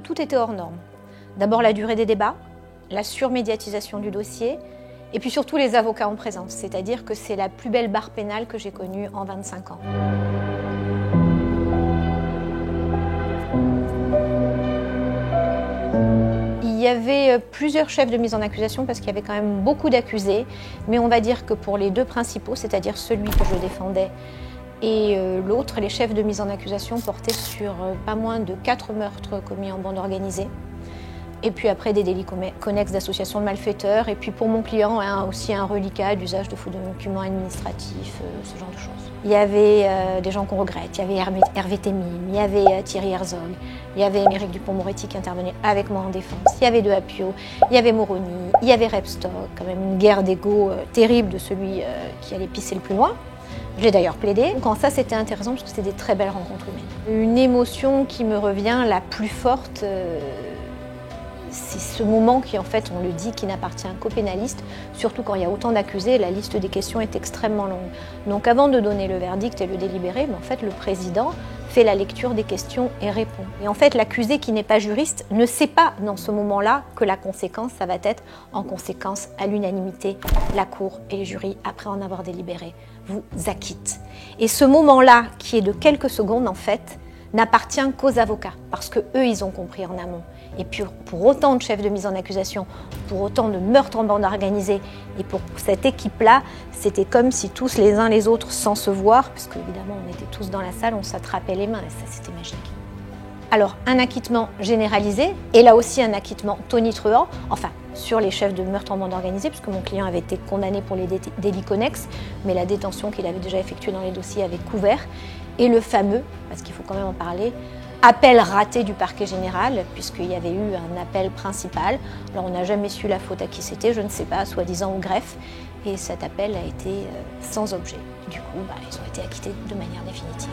tout était hors norme. D'abord la durée des débats, la surmédiatisation du dossier, et puis surtout les avocats en présence, c'est-à-dire que c'est la plus belle barre pénale que j'ai connue en 25 ans. Il y avait plusieurs chefs de mise en accusation parce qu'il y avait quand même beaucoup d'accusés, mais on va dire que pour les deux principaux, c'est-à-dire celui que je défendais et l'autre, les chefs de mise en accusation portaient sur pas moins de 4 meurtres commis en bande organisée. Et puis après des délits connexes d'association de malfaiteurs. Et puis pour mon client, aussi un reliquat d'usage de faux documents administratifs, ce genre de choses. Il y avait des gens qu'on regrette, il y avait Hervé Temim, il y avait Thierry Herzog, il y avait Émeric Dupond-Moretti qui intervenait avec moi en défense, il y avait De Apio, il y avait Moroni, il y avait Repstock, quand même une guerre d'ego terrible de celui qui allait pisser le plus loin. Je l'ai d'ailleurs plaidé. Quand ça, c'était intéressant parce que c'était des très belles rencontres humaines. Une émotion qui me revient la plus forte, c'est ce moment qui, en fait, on le dit, qui n'appartient qu'aux pénalistes, surtout quand il y a autant d'accusés, la liste des questions est extrêmement longue. Donc avant de donner le verdict et le délibéré, en fait, le président fait la lecture des questions et répond. Et en fait, l'accusé qui n'est pas juriste ne sait pas dans ce moment-là que la conséquence, ça va être en conséquence à l'unanimité, la cour et les jurys, après en avoir délibéré, vous acquittent. Et ce moment-là, qui est de quelques secondes, en fait, n'appartient qu'aux avocats, parce qu'eux, ils ont compris en amont. Et puis pour autant de chefs de mise en accusation, pour autant de meurtres en bande organisée, et pour cette équipe-là, c'était comme si tous les uns les autres, sans se voir, parce qu'évidemment on était tous dans la salle, on s'attrapait les mains, et ça c'était magique. Alors un acquittement généralisé, et là aussi un acquittement tonitruant, enfin sur les chefs de meurtre en bande organisée, puisque mon client avait été condamné pour les délits connexes, mais la détention qu'il avait déjà effectuée dans les dossiers avait couvert, et le fameux, parce qu'il faut quand même en parler, appel raté du parquet général, puisqu'il y avait eu un appel principal. Alors on n'a jamais su la faute à qui c'était, je ne sais pas, soi-disant au greffe, et cet appel a été sans objet. Du coup, ils ont été acquittés de manière définitive.